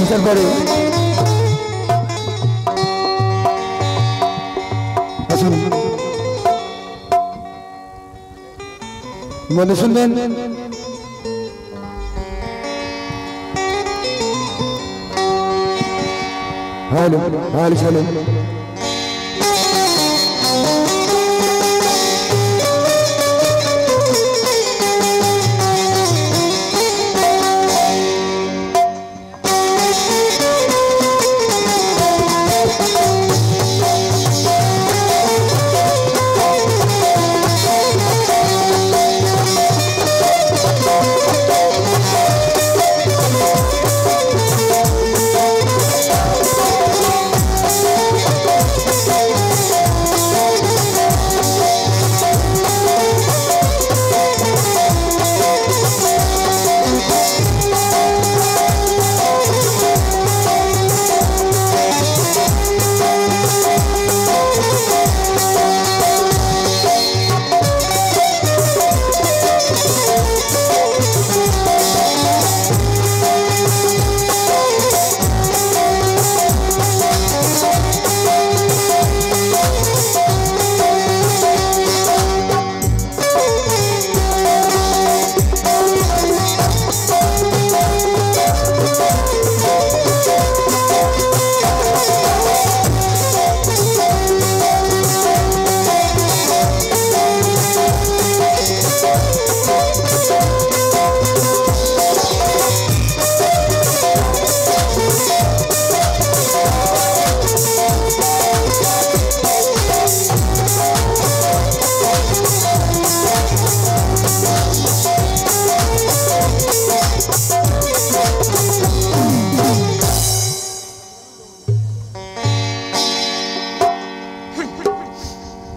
শেষের পরে আসুন মনে শুনবেন হ্যালো হ্যালো হ্যালো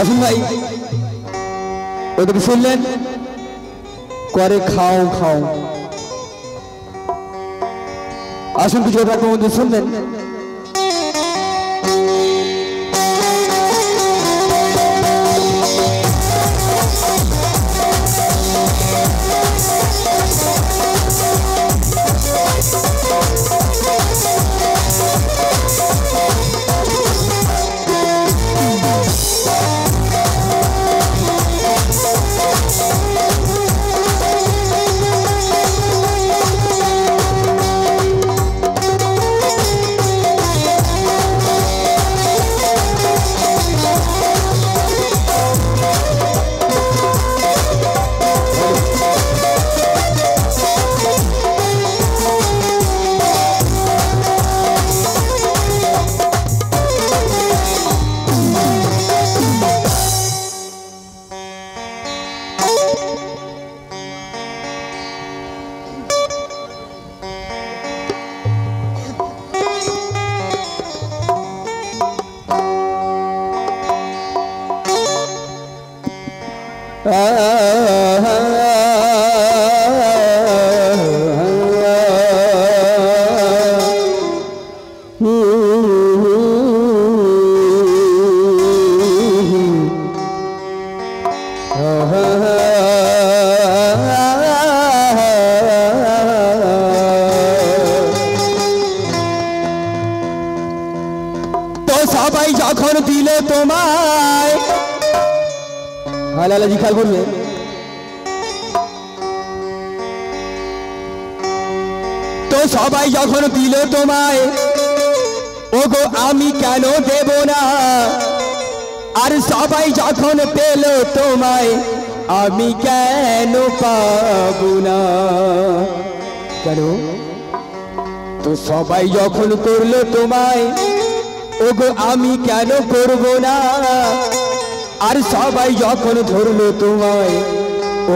আসুন ভাই ওদেরকে শুনলেন করে খাও খাও আসুন কিছু আপনার মধ্যে শুনলেন तो सबाई যখন দিল তোমায় হালালা জি খেয়াল করবে তো সবাই যখন দিল তোমায় ওগো আমি কেন দেব না আর সবাই যখন পেল তোমায় আমি কেন পাবো না কেন তো সবাই যখন করলো তোমায় ওগো আমি কেন করব না আর সবাই যখন ধরলো তোমায়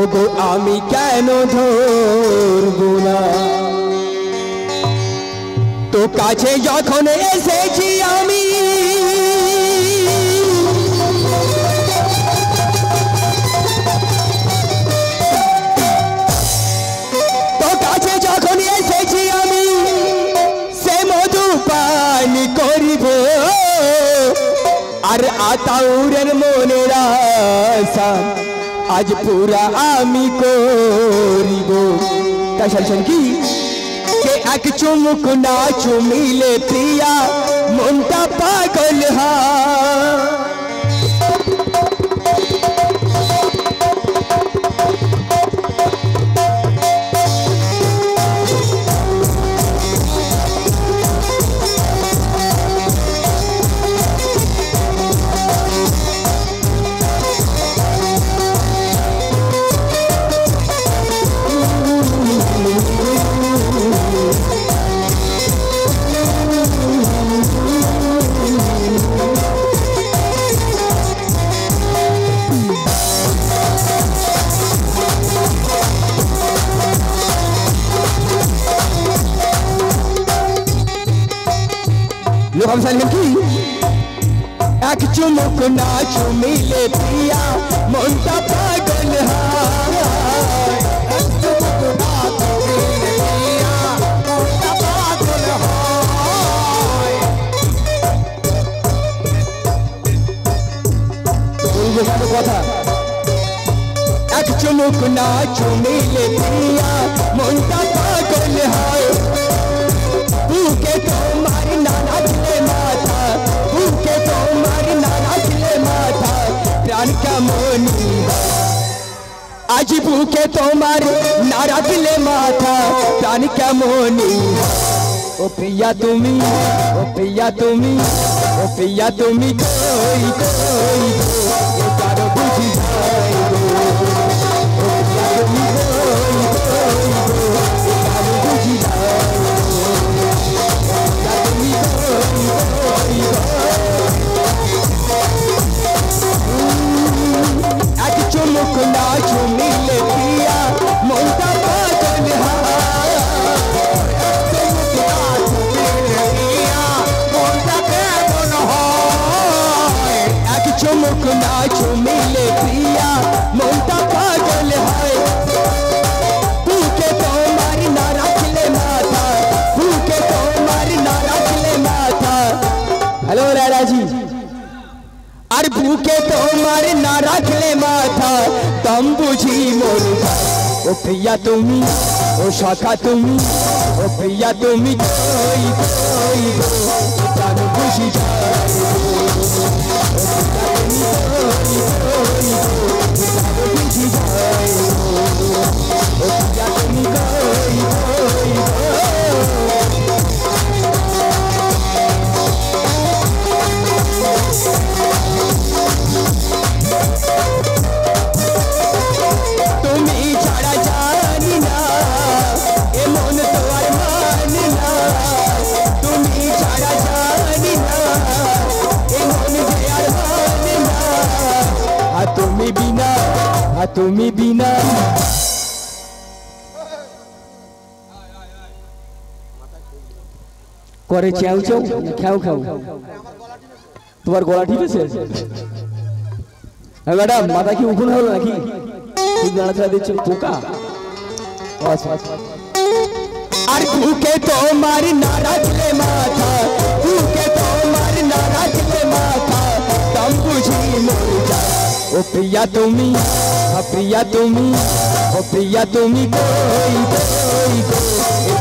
ওগো আমি কেন ধরব না তো কাছে যখন এসেছি আমি আর আতাউরের মনের আশা আজ পুরা আমি করিব। তাই শুনছেন কি কে এক চুমুক না চুমিলে প্রিয়া মনটা পাগল হয়। लोग हम साल की एक चुमुक ना चुमिले प्रिया मोंटा पागल हाय। एक चुमुक ना चुमिले प्रिया मोंटा पागल हाय। बोलबो कत কথা एक चुमुक ना चुमिले प्रिया मोंटा पागल हाय। भूखे तुम्हारी नाना खिले माथा भूखे तुम्हारी नाना खिले माथा प्राण का मोनी आज भूखे तुम्हारी नारा खिले माथा प्राण का मोनी। ओ प्रिया तुम्ही ओ प्रिया तुम्ही ओ प्रिया तुम्ही कोई कोई ये तारो बुझी जाए गो। ओ प्रिया तुम्ही कोई कोई ये तारो बुझी जाए एक चुमुक ना चुमिले प्रिया मोंटा पागल हाय। एक चुमुक ना चुमिले प्रिया मोंटा पागल हाय। एक चुमुक ना चुमिले प्रिया मोंटा पागल हाय। भूखे तुम्हारी नारा खिले माथा भूखे तुम्हारी नारा खिले माथा। हेलो राजा जी আর বুকে তোমার না রাখলে মাথা দম বুঝি মোর। ও প্রিয়া তুমি ও শাখা তুমি ও প্রিয়া তুমি কই কই গো দম বুঝি যায় গো। ও প্রিয়া তুমি কই কই গো দম বুঝি যায় গো। ও প্রিয়া তুমি কই কই গো। তুমি বিনা করে চাও চাও খাও খাও তোমার গলা ঠিক আছে? হ্যাঁ ম্যাডাম মাথা কি উকুন হলো নাকি? ঠিক নাড়াচাড়া দিচ্ছেন পোকা। আর ভুকে তোমার না রাখলে মাথা ভুকে তোমার না রাখলে মাথা দম বুঝি মর যায়। ও প্রিয়া তুমি প্রিয়া তুমি ও প্রিয়া তুমি কই কই গো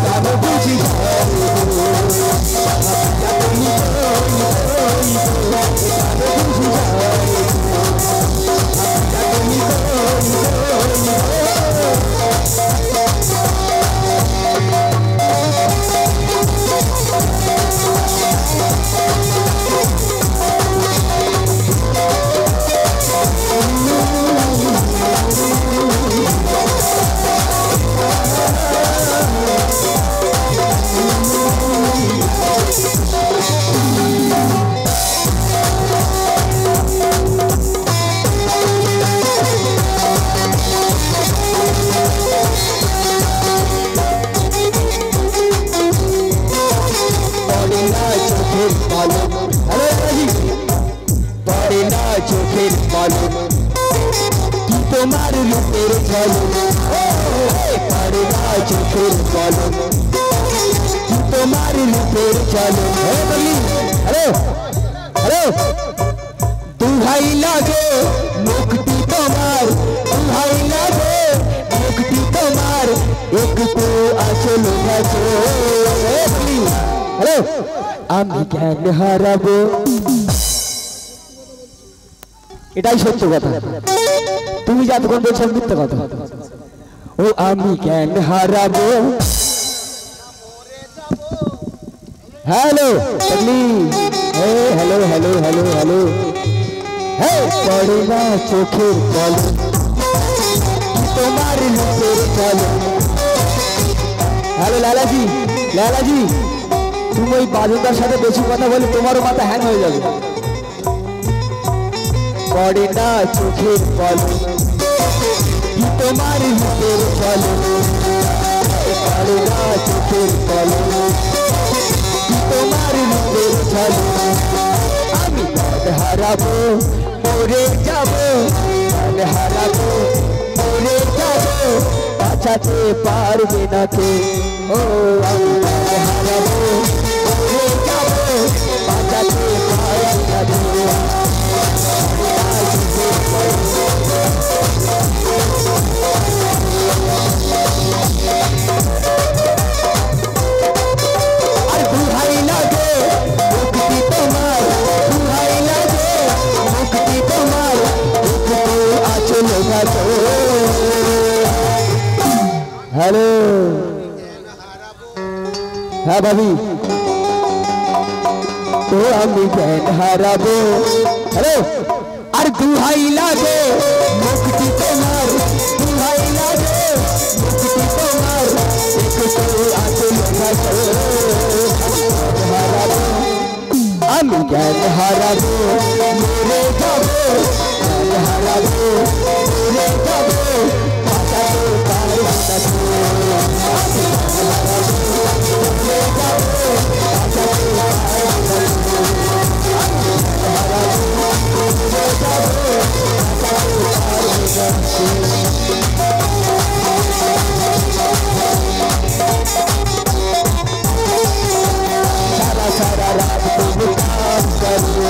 দম বুঝি যায় গো। প্রিয়া তুমি কই কই গো দম বুঝি যায় গো। প্রিয়া তুমি কই কই গো। চোখের পলক কি তোমার রূপের ঝলক পড়ে না চোখের পলক কি তোমার রূপের ঝলক। হ্যালো হ্যালো দুহাই লাগে মুক্তি তোমার, দুহাই লাগে মুক্তি তোমার, একটু আচল ভাজো। হ্যালো, আমি জ্ঞান হারাবো, এটাই সত্য কথা। তুমি যতক্ষণ বলছো মিথ্যা কথা। ও আমি জ্ঞান হারাবো। Hello hello hello hello hello, পড়ে না চোখের জল তোমার রূপের জল। হ্যালো লালাজি, লালাজি তুমি ওই বাজনদার সাথে বেশি কথা বলে তোমারও মাথা হ্যাং হয়ে যাবে। পড়ে না চোখের জল তোমার রূপের জল, পড়ে না চোখের জল তোমার রূপের জল। আমি হারাবো মরে যাবো, হারাবো মরে যাবো, বাঁচাতে পারবে না কে। ও আমি হারাবো মরে যাবো, বাঁচাতে পারবে না কে। আর দুহাই লাগে মুক্তি তোমার, দুহাই লাগে মুক্তি তোমার, একটু আচল ভাজো। হ্যালো, হ্যাঁ ভাবি, তো আমি জ্ঞান হারাবো। হ্যালো, আর দুহাই লাগে মুক্তি তোমার, দুহাই লাগে মুক্তি তোমার, একটু আচল ভাজো। আমি জ্ঞান হারাবো মরে যাবো, জ্ঞান হারাবো মরে যাবো, বাঁচাতে পারবো না কে। আমি জ্ঞান হারাবো মরে যাবো, বাঁচাতে পারবো না কে। আমি জ্ঞান হারাবো মরে যাবো, বাঁচাতে পারবো না কে। सारा सारा रात तुम काम करो,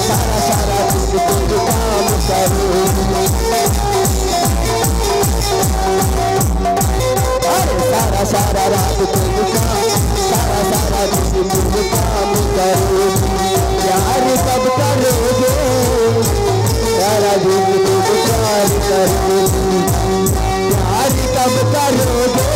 सारा सारा दिन तुम काम करो, अरे सारा सारा रात तुम काम, सारा सारा दिन तुम काम करो। प्यार कब करोगे, सारा दिन तुम प्यार करोगे, प्यार कब करोगे।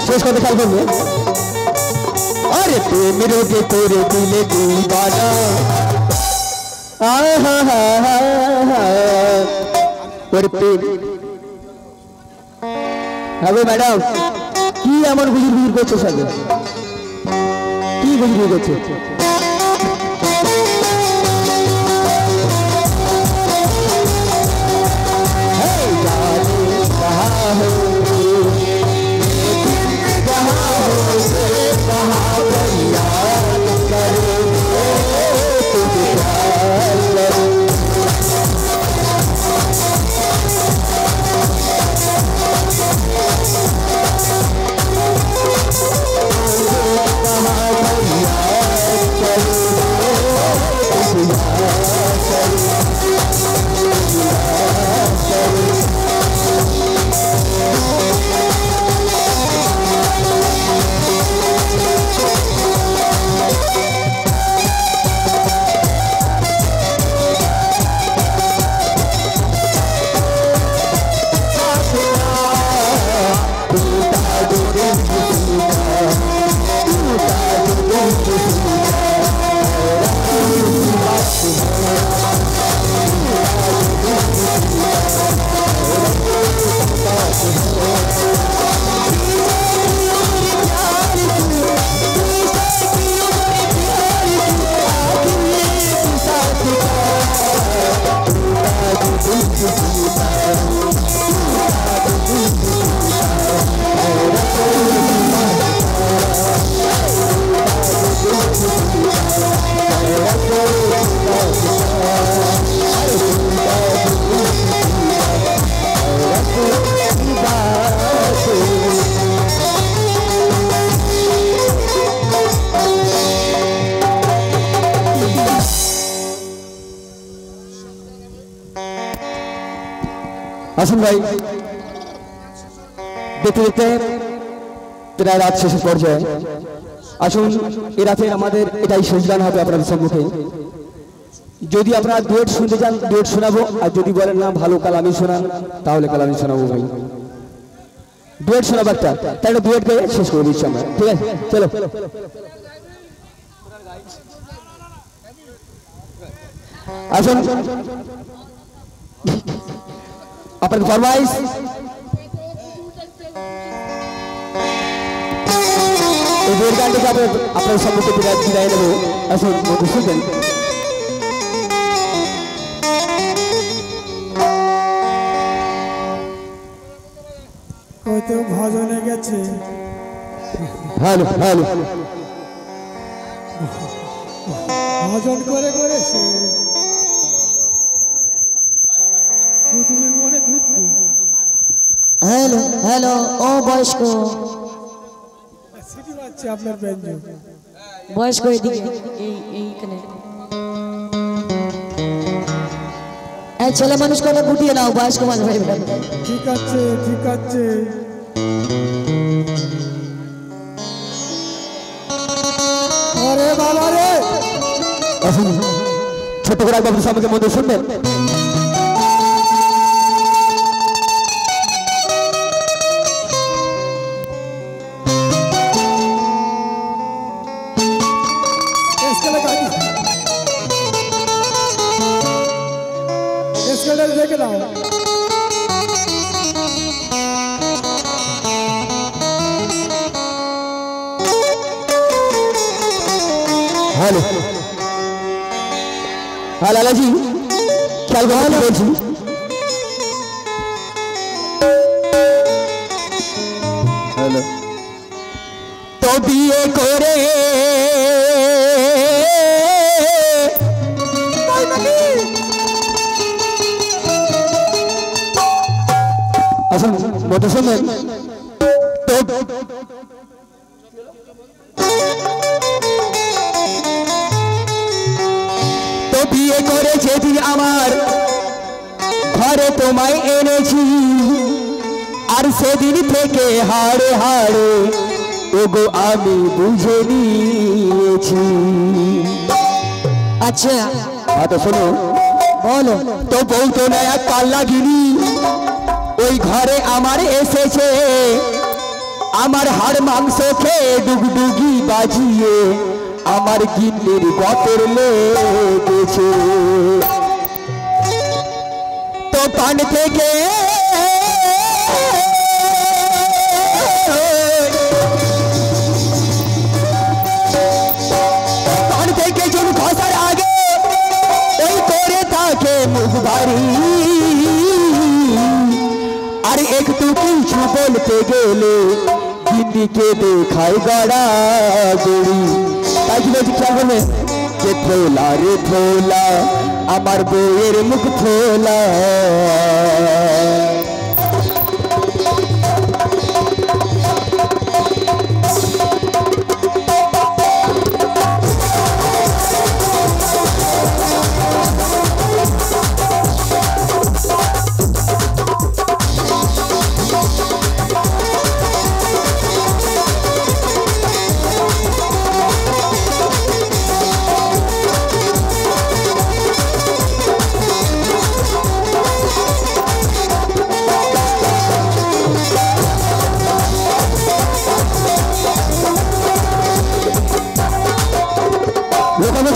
শেষ কথা খেয়াল করবে। আরে প্রেম রোগে তোরে দিলে দিবানা, তোর প্রেম হবে। ম্যাডাম কি এমন গুজুর গুজুর করছো, সাথে কি গুজুর করছো? আসুন ভাই দেখতে দেখতে প্রায় রাত শেষের পর্যায়ে আসুন এ রাতের আমাদের এটাই শেষ গান হবে আপনাদের সম্মুখে যদি আপনারা ডুয়েট শুনতে চান ডুয়েট শোনাবো আর যদি বলেন না ভালো কালামি শোনান তাহলে কালামি শোনাবো ভাই ডুয়েট শোনাবো একটা তাই একটা ডুয়েট গিয়ে শেষ করে দিচ্ছি আমরা ঠিক আছে চলো আসুন আপনাদের ফরমাইশ এই ডুয়েট গানটিকে আপনার সম্মুখে বিদায় নেবো আসুন মধ্যে শুনবেন কত ভজনে গেছে হ্যালো হ্যালো ভজন করে করে কুতুবের মনে দুঃখ হ্যালো হ্যালো ও বয়স্ক সিটি বাজছে আপনার ব্যঞ্জন বয়স্ক এদিকে এইখানে এই ছেলে মানুষ করে গুটিয়ে নাও বয়স্ক মানুষ ভাই ঠিক আছে ঠিক আছে আরে বাবা রে আসুন ছোট করে একবার সবাইকে মধ্যে শুনবেন দেখে নাও হ্যালো হ্যাঁ লালাজি খেয়াল করে বলছি হ্যালো তো বিয়ে করে আসুন মতো শুনবেন তো বিয়ে করে যেদিন আমার ঘরে তোমায় এনেছি আর সেদিন থেকে হাড়ে হাড়ে ওগো আমি বুঝে নিয়েছি আচ্ছা তো শোনো বলো তো বউ তো না এক পাল্লা গিরি ওই ঘরে আমার এসেছে আমার হাড় মাংস খেয়ে ডুগডুগি বাজিয়ে আমার গিন্নির গতর লেগেছে তো পান থেকে পান থেকে চুন খসার আগে ওই করে থাকে মুখ ভারী আর একটু কিছু বলতে গেলে গিন্নিকে দেখায় গড়া গড়ি তাই কি বলছি খেয়াল করবে যে থোলা রে থোলা আমার বউয়ের মুখ থোলা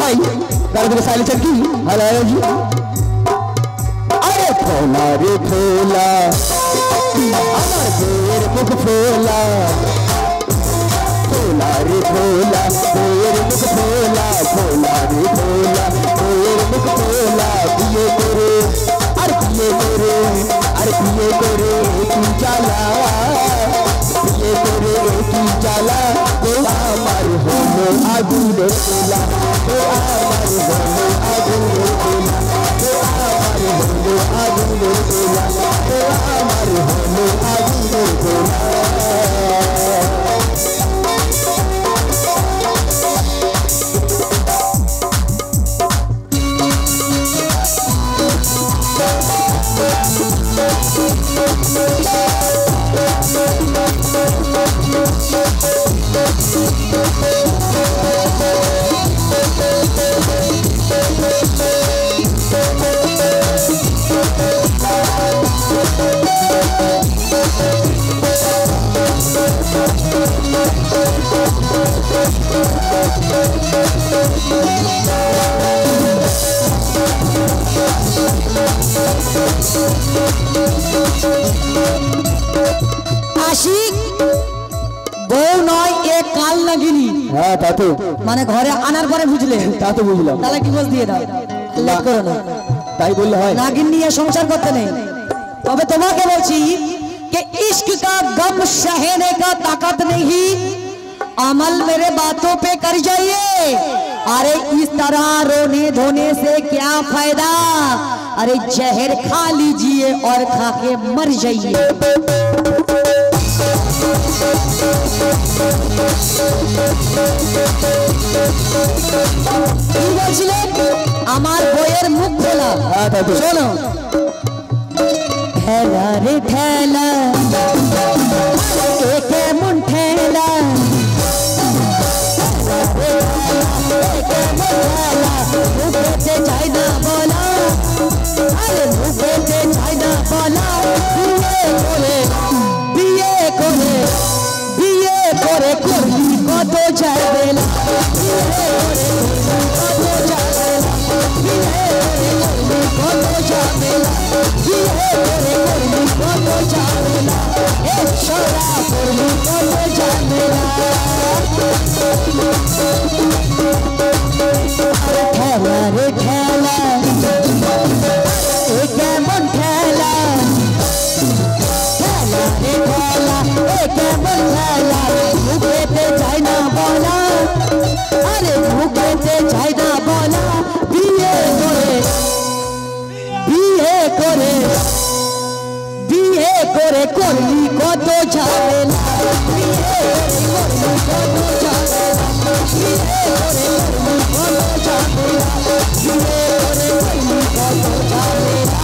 ভাই গাড়ি সাইলেন্সার কি হ্যালো जी अरे थोला रे थोला আমার বউয়ের মুখ ফোলা थोला रे थोला বউয়ের মুখ ফোলা थोला रे थोला বউয়ের মুখ ফোলা বিয়ে করে আর বিয়ে করে আর বিয়ে করে কি জ্বালা বিয়ে করে কি জ্বালা ও আমার হলো আগুনের তোলা ও আমার হলো আগুনের তোলা ও আমার হলো আগুনের তোলা ও আমার হলো আগুনের তোলা আশিক বউ নয় এ কাল নাগিনী। হ্যাঁ তা তো মানে ঘরে আনার পরে বুঝলে? তা তো বুঝলাম। তাহলে কি বল দিয়ে দাও, লেট করো না। তাই বললে হয়? नागिन নিয়ে সংসার করতে নেই। তবে তোমাকে বলছি कि इश्क का गम सहने का ताकत नहीं, अमल मेरे बातों पे कर जाइए। अरे इस तरह रोने धोने से क्या फायदा, अरे जहर खा लीजिए और खा के मर जाइए। আমার বইয়ের মুখ খোলা, শোনো। ঠেলা রে ঠেলা কেমন ঠেলা, মুখেতে চাই না বলা, আরে মুখেতে চাই না বলা। বিয়ে করে বিয়ে করে করবি কত যায় বেলা, ঠেলা রে ঠেলা কেমন ঠেলা, ঠেলা রে ঠেলা কেমন ঠেলা, মুখেতে চাই না বলা, আরে মুখেতে চাই না বলা। বিয়ে করে বিয়ে করে বিয়ে করে করলি কত ঝামেলা, বিয়ে করলি কত ঝামেলা, বিয়ে করে করলি কত ঝামেলা, বিয়ে করে করলি কত ঝামেলা।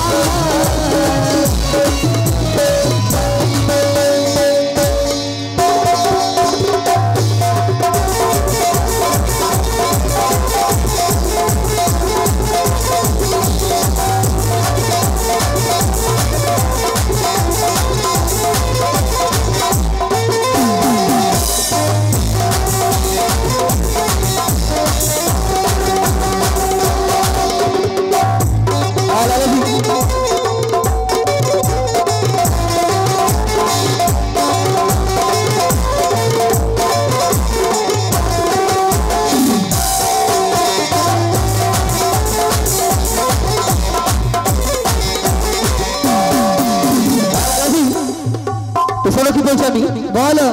बोलो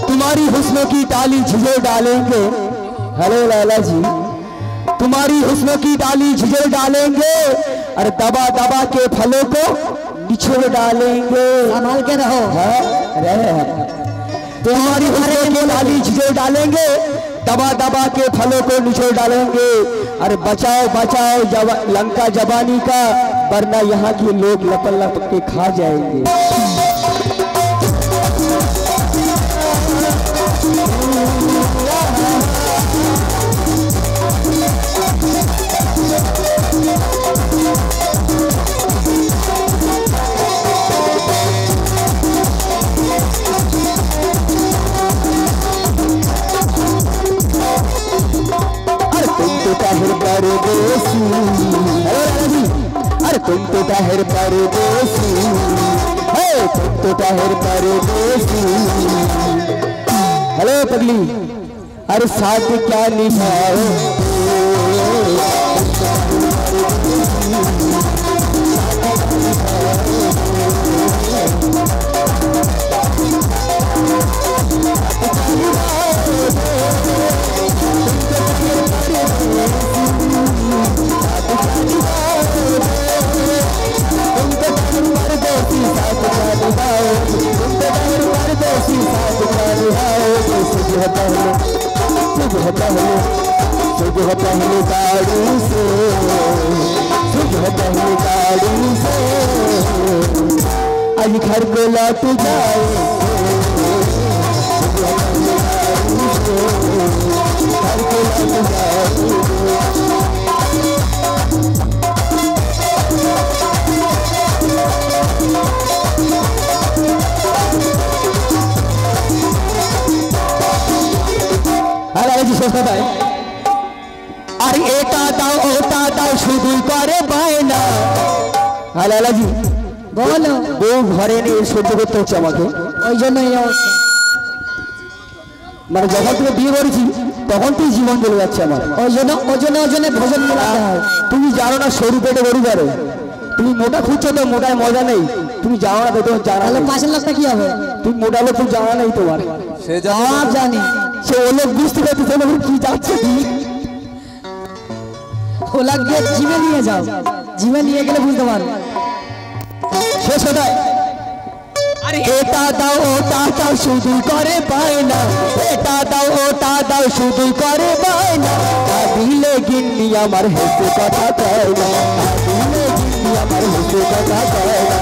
तुम्हारी हुस्नों की डाली झिझोर डालेंगे। हेलो लैला जी, तुम्हारी हुस्नों की डाली झिझोर डालेंगे, अरे दबा दबा के फलों को निचोड़ डालेंगे। संभाल के रहो। रहे हैं। तुम्हारी हुस्नों की डाली झिझोर डालेंगे, दबा दबा के फलों को निचोड़ डालेंगे। अरे बचाओ बचाओ लंका जवानी का, वरना यहाँ के लोग लपल लपक के खा जाएंगे। अरे तुम तो ताहिर परदेसी, तुम तो ताहिर परदेसी। हेलो पगली, अरे साथ क्या निभाओ, पहले गाड़ी से आज घर को लौट जाए, घर को लौट जाए। বলছি শোনাই আর এটা দাও ওটা দাও শুধুই করে বায়না। হ্যালো লালাজি বলো বউ ঘরে নিয়ে সহ্য করতে হচ্ছে আমাকে, ওই জন্য এই অবস্থা। মানে যখন তুমি বিয়ে করেছি তখন তুই জীবন চলে যাচ্ছে আমার। ওই জন্য ওজনে ভোজন মিলাতে হয়। তুমি জানো না সরু পেটে গরু করে, তুমি মোটা খুঁজছো তো মোটায় মজা নেই, তুমি জানো না তো তোমার জানা তাহলে নেই। পাশের লোকটা কি হবে? তুমি মোটা লোক তুমি জানা নেই তোমার, সব জানি। সে ও লোক বুঝতে পারতেছে না কি যাচ্ছে তুমি। ওলা গিয়ে জিমে নিয়ে যাও, জিমে নিয়ে গেলে বুঝতে পারবে। শেষ ওটাই আরে এটা দাও ওটা দাও শুধু করে বায়না, এটা দাও ওটা দাও শুধু করে বায়না। তা দিলে গিন্নি আমার হেসে কথা কয় না, তা দিলে গিন্নি আমার হেসে কথা কয় না।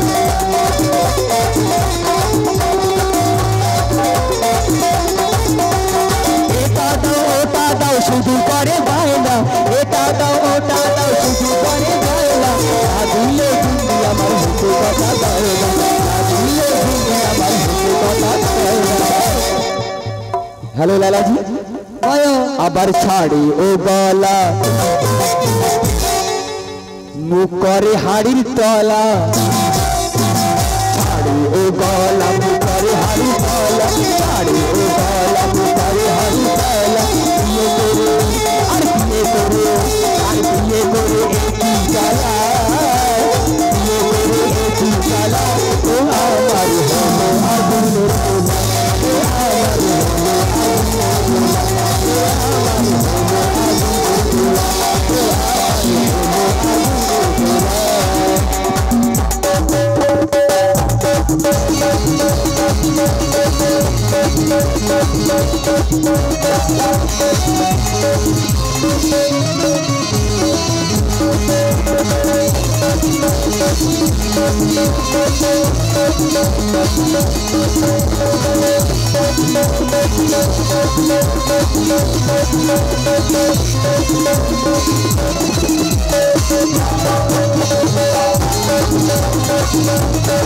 এটা দাও ওটা দাও শুধু করে বায়না, এটা দাও ওটা দাও শুধু করে বায়না। তা দিলে গিন্নি আমার হেসে কথা কয় না, তা দিলে গিন্নি আমার হেসে কথা কয় না। হ্যালো লালাজি বলো আবার ছাড়ি ও গলা, মুখ করে হাড়ির তলা। ছাড়ি ও গলা মুখ করে হাড়ির তলা, ছাড়ি ও গলা মুখ করে হাড়ির তলা। বিয়ে করে আর বিয়ে করে আর বিয়ে করে একই জ্বালা, বিয়ে করে একই জ্বালা। ও আমার হলো আগুনের গোলা, ও আমার হলো আগুনের গোলা, ও আমার হলো আগুনের গোলা, ও আমার হলো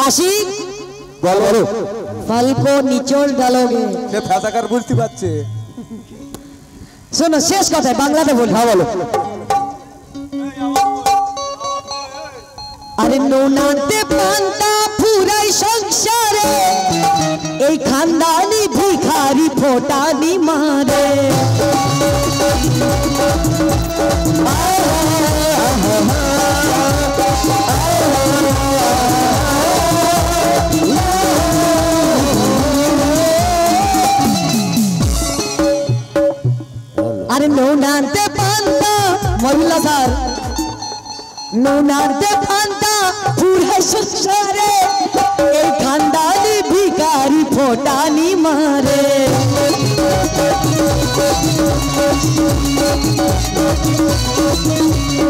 আশিক বলো ফালকো নিচল ডালোগে। সে ফেসাকার বুঝতে পারছে। শোনো শেষ কথায় বাংলাতে বলি। হ্যাঁ বলো। আরে নোনাতে পান্তা পুরাই সংসারে, এই খানদানি ভিখারি ফোটানি মারে। আরে নোনাতে পান্তা মহিলা স্যার, নোনাতে পান্তা পুরাই সংসারে, এই খানদানি ভিখারি ফোটানি মারে।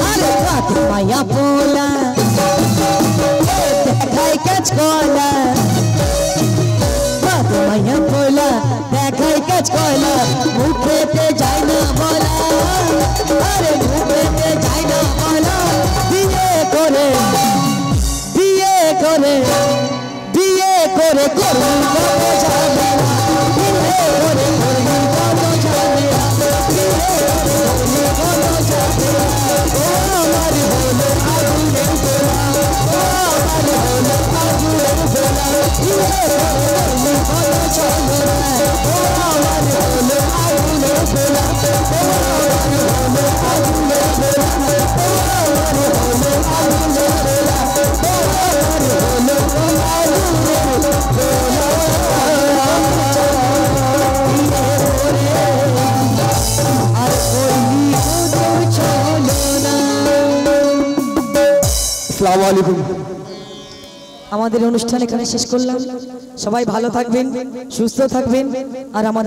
আরে রাত মায়া পোলা দেখাই কাজ কলা, রাত মায়া পোলা দেখাই কাজ কলা, মুখেতে যায় না বলা, আরে মুখেতে যায় না বলা। বিয়ে করে বিয়ে করে বিয়ে করে করবি কত ঝামেলা, বিয়ে করে করবি কত ঝামেলা, বিয়ে করে করবি কত ঝামেলা। ও আমার হলো আগুনের গোলা, ও আমার হলো আগুনের গোলা, বিয়ে করে করবি কত ঝামেলা। ও আমার হলো আগুনের গোলা, ও আমার হলো আগুনের গোলা, ও আমার হলো আগুনের গোলা, ও আমার হলো আগুনের গোলা। আর ওই তো চলো না। আসসালামু আলাইকুম। আমাদের অনুষ্ঠান এখানে শেষ করলাম। সবাই ভালো থাকবেন, সুস্থ থাকবেন, আর আমাদের